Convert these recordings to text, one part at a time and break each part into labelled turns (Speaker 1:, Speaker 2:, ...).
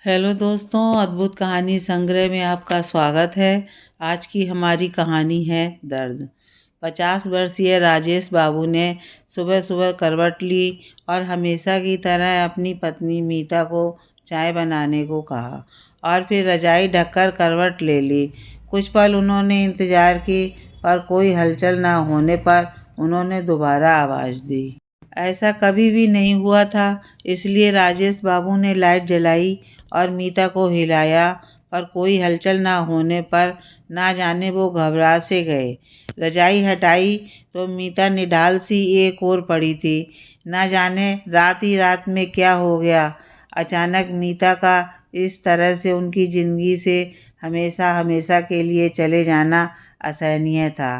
Speaker 1: Hello दोस्तों, अद्भुत कहानी संग्रह में आपका स्वागत है। आज की हमारी कहानी है दर्द। 50 वर्षीय राजेश बाबू ने सुबह सुबह करवट ली और हमेशा की तरह अपनी पत्नी मीता को चाय बनाने को कहा और फिर रजाई ढककर करवट ले ली। कुछ पल उन्होंने इंतज़ार की, पर कोई हलचल न होने पर उन्होंने दोबारा आवाज़ दी। ऐसा कभी भी नहीं हुआ था, इसलिए राजेश बाबू ने लाइट जलाई और मीता को हिलाया, पर कोई हलचल ना होने पर ना जाने वो घबरा से गए। रजाई हटाई तो मीता निढाल सी एक ओर पड़ी थी। ना जाने रात ही रात में क्या हो गया। अचानक मीता का इस तरह से उनकी ज़िंदगी से हमेशा हमेशा के लिए चले जाना असहनीय था।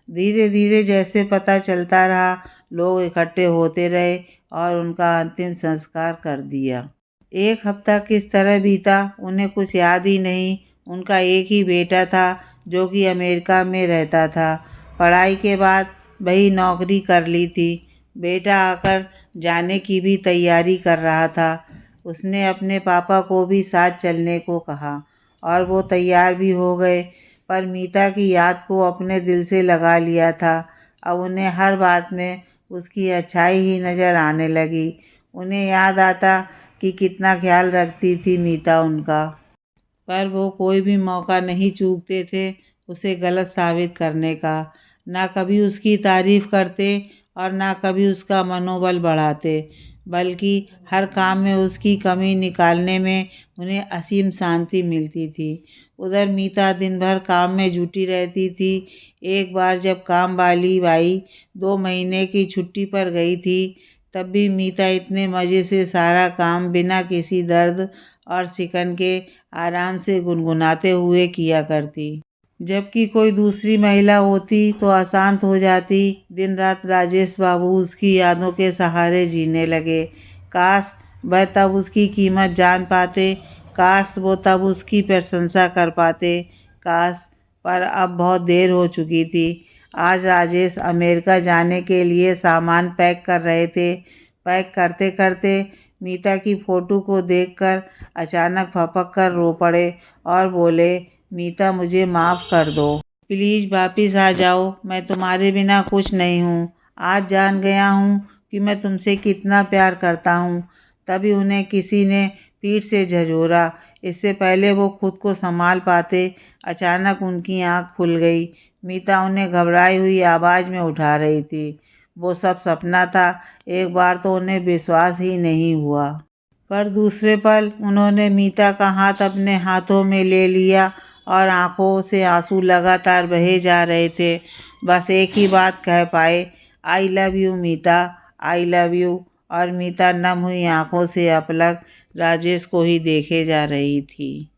Speaker 1: धीरे धीरे जैसे पता चलता रहा, लोग इकट्ठे होते रहे और उनका अंतिम संस्कार कर दिया। एक हफ्ता किस तरह बीता उन्हें कुछ याद ही नहीं। उनका एक ही बेटा था जो कि अमेरिका में रहता था। पढ़ाई के बाद वही नौकरी कर ली थी। बेटा आकर जाने की भी तैयारी कर रहा था। उसने अपने पापा को भी साथ चलने को कहा और वो तैयार भी हो गए, पर मीता की याद को अपने दिल से लगा लिया था। अब उन्हें हर बात में उसकी अच्छाई ही नज़र आने लगी। उन्हें याद आता कि कितना ख्याल रखती थी मीता उनका, पर वो कोई भी मौका नहीं चूकते थे उसे गलत साबित करने का। ना कभी उसकी तारीफ़ करते और ना कभी उसका मनोबल बढ़ाते, बल्कि हर काम में उसकी कमी निकालने में उन्हें असीम शांति मिलती थी। उधर मीता दिन भर काम में जुटी रहती थी। एक बार जब काम वाली बाई 2 महीने की छुट्टी पर गई थी, तब भी मीता इतने मज़े से सारा काम बिना किसी दर्द और सिकन के आराम से गुनगुनाते हुए किया करती। जबकि कोई दूसरी महिला होती तो अशांत हो जाती। दिन रात राजेश बाबू उसकी यादों के सहारे जीने लगे। काश वह तब उसकी कीमत जान पाते, काश वो तब उसकी प्रशंसा कर पाते, काश। पर अब बहुत देर हो चुकी थी। आज राजेश अमेरिका जाने के लिए सामान पैक कर रहे थे। पैक करते करते मीता की फ़ोटो को देखकर अचानक फपक कर रो पड़े और बोले, मीता मुझे माफ़ कर दो। प्लीज़ वापस आ जाओ, मैं तुम्हारे बिना कुछ नहीं हूँ। आज जान गया हूँ कि मैं तुमसे कितना प्यार करता हूँ। तभी उन्हें किसी ने पीठ से झंझोरा। इससे पहले वो खुद को संभाल पाते, अचानक उनकी आँख खुल गई। मीता उन्हें घबराई हुई आवाज़ में उठा रही थी। वो सब सपना था। एक बार तो उन्हें विश्वास ही नहीं हुआ, पर दूसरे पल उन्होंने मीता का हाथ अपने हाथों में ले लिया और आंखों से आंसू लगातार बहे जा रहे थे। बस एक ही बात कह पाए, I love you Meeta, I love you. और मीता नम हुई आंखों से अपलक राजेश को ही देखे जा रही थी।